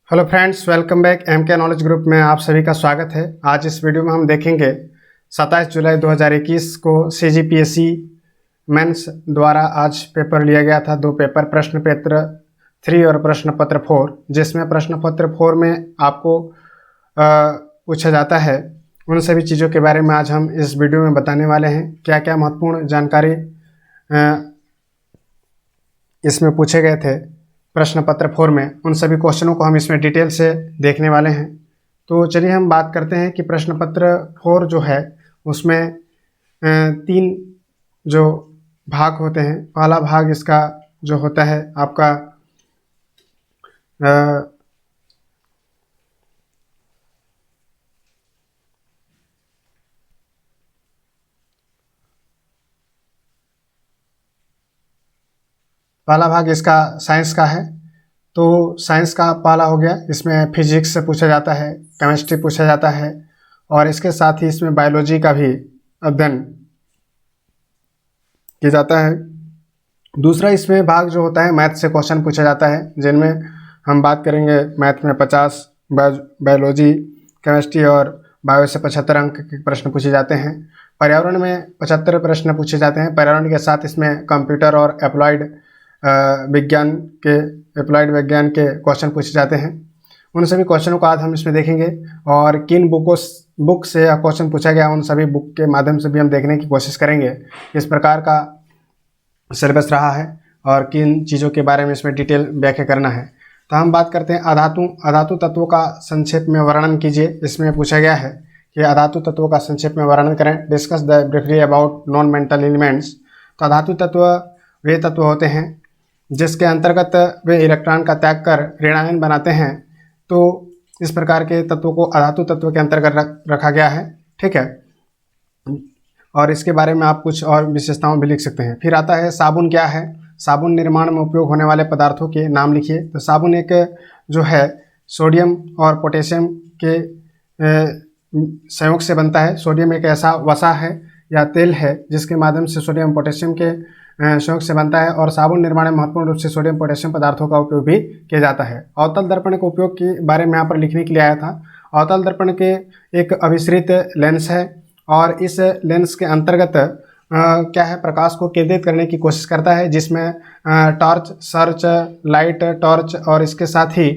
Hello friends, welcome back. MK knowledge group में आप सभी का स्वागत है। आज इस वीडियो में हम देखेंगे 27 जुलाई 2021 को सीजीपीएससी मेंस द्वारा आज पेपर लिया गया था। दो पेपर, प्रश्न पत्र 3 और प्रश्न पत्र 4, जिसमें प्रश्न पत्र 4 में आपको पूछा जाता है उन सभी चीज़ों के बारे में आज हम इस वीडियो में बताने वाले हैं। क्या क्या महत्वपूर्ण जानकारी इसमें पूछे गए थे प्रश्न पत्र 4 में, उन सभी क्वेश्चनों को हम इसमें डिटेल से देखने वाले हैं। तो चलिए हम बात करते हैं कि प्रश्न पत्र 4 जो है उसमें 3 जो भाग होते हैं। पहला भाग इसका जो होता है आपका पहला भाग इसका साइंस का है। तो साइंस का पहला हो गया, इसमें फिजिक्स से पूछा जाता है, केमिस्ट्री पूछा जाता है और इसके साथ ही इसमें बायोलॉजी का भी अध्ययन किया जाता है। दूसरा इसमें भाग जो होता है मैथ से क्वेश्चन पूछा जाता है, जिनमें हम बात करेंगे मैथ में 50, बायोलॉजी, केमिस्ट्री और बायो से 75 अंक के प्रश्न पूछे जाते हैं। पर्यावरण में 75 प्रश्न पूछे जाते हैं। पर्यावरण के साथ इसमें कंप्यूटर और अप्लाइड विज्ञान के क्वेश्चन पूछे जाते हैं। उन सभी क्वेश्चनों को आज हम इसमें देखेंगे और किन बुक से क्वेश्चन पूछा गया उन सभी बुक के माध्यम से भी हम देखने की कोशिश करेंगे किस प्रकार का सिलेबस रहा है और किन चीज़ों के बारे में इसमें डिटेल व्याख्या करना है। तो हम बात करते हैं अधातु तत्वों का संक्षेप में वर्णन कीजिए। इसमें पूछा गया है कि अधातु तत्वों का संक्षेप में वर्णन करें। Discuss the briefly about non metal elements. तो अधातु तत्व वे तत्व होते हैं जिसके अंतर्गत वे इलेक्ट्रॉन का त्याग कर ऋणायन बनाते हैं। तो इस प्रकार के तत्वों को अधातु तत्व के अंतर्गत रखा गया है, ठीक है। और इसके बारे में आप कुछ और विशेषताओं भी लिख सकते हैं। फिर आता है साबुन क्या है। साबुन निर्माण में उपयोग होने वाले पदार्थों के नाम लिखिए। तो साबुन एक जो है सोडियम और पोटेशियम के संयोग से बनता है। सोडियम एक ऐसा वसा है या तेल है जिसके माध्यम से सोडियम पोटेशियम के संयोग से बनता है और साबुन निर्माण में महत्वपूर्ण रूप से सोडियम पोटेशियम पदार्थों का उपयोग भी किया जाता है। अवतल दर्पण के उपयोग के बारे में यहाँ पर लिखने के लिए आया था। अवतल दर्पण के एक अभिसरित लेंस है और इस लेंस के अंतर्गत क्या है, प्रकाश को केंद्रित करने की कोशिश करता है, जिसमें टॉर्च, सर्च लाइट, टॉर्च और इसके साथ ही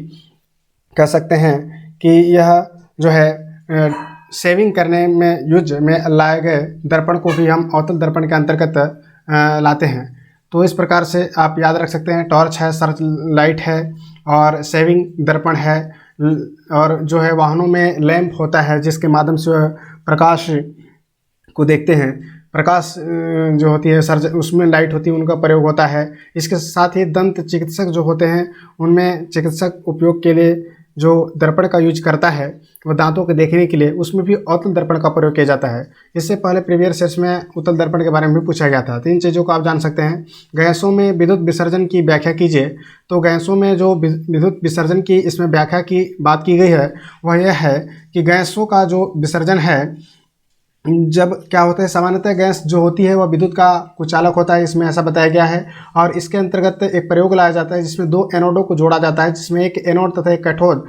कह सकते हैं कि यह जो है सेविंग करने में यूज में लाए गए दर्पण को भी हम अवतल दर्पण के अंतर्गत लाते हैं। तो इस प्रकार से आप याद रख सकते हैं, टॉर्च है, सर्च लाइट है और सेविंग दर्पण है। और जो है वाहनों में लैंप होता है जिसके माध्यम से प्रकाश को देखते हैं। प्रकाश जो होती है सर्च, उसमें लाइट होती है, उनका प्रयोग होता है। इसके साथ ही दंत चिकित्सक जो होते हैं उनमें चिकित्सक उपयोग के लिए जो दर्पण का यूज करता है वो दांतों के देखने के लिए, उसमें भी अवतल दर्पण का प्रयोग किया जाता है। इससे पहले प्रीवियस सेट्स में उत्तल दर्पण के बारे में भी पूछा गया था। 3 चीज़ों को आप जान सकते हैं। गैसों में विद्युत विसर्जन की व्याख्या कीजिए। तो गैसों में जो विद्युत विसर्जन की इसमें व्याख्या की बात की गई है वह यह है कि गैसों का जो विसर्जन है, जब क्या होता है, सामान्यतः गैस जो होती है वह विद्युत का कुचालक होता है, इसमें ऐसा बताया गया है। और इसके अंतर्गत एक प्रयोग लाया जाता है जिसमें 2 एनोडों को जोड़ा जाता है, जिसमें एक एनोड तथा एक कैथोड,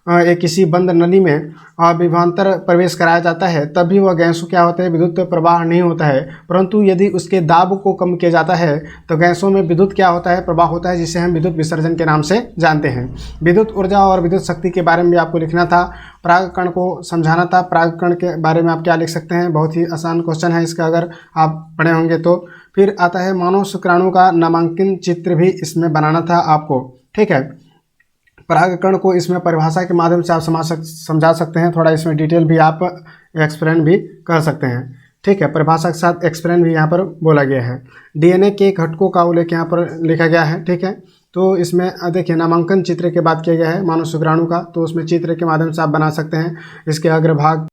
एक किसी बंद नली में विभवांतर प्रवेश कराया जाता है। तभी वह गैसों क्या होता है, विद्युत प्रवाह नहीं होता है। परंतु यदि उसके दाब को कम किया जाता है तो गैसों में विद्युत क्या होता है, प्रवाह होता है, जिसे हम विद्युत विसर्जन के नाम से जानते हैं। विद्युत ऊर्जा और विद्युत शक्ति के बारे में भी आपको लिखना था, परागकण को समझाना था। परागकण के बारे में आप क्या लिख सकते हैं, बहुत ही आसान क्वेश्चन है इसका, अगर आप पढ़े होंगे तो। फिर आता है मानव शुक्राणु का नामांकन चित्र भी इसमें बनाना था आपको, ठीक है। परागकण को इसमें परिभाषा के माध्यम से आप समझा सकते हैं। थोड़ा इसमें डिटेल भी आप एक्सप्लेन भी कर सकते हैं, ठीक है। परिभाषा के साथ एक्सप्लेन भी यहाँ पर बोला गया है। डीएनए के घटकों का उल्लेख यहाँ पर लिखा गया है, ठीक है। तो इसमें देखिए नामांकन चित्र की बात किया गया है मानव शुक्राणु का, तो उसमें चित्र के माध्यम से आप बना सकते हैं। इसके अग्रभाग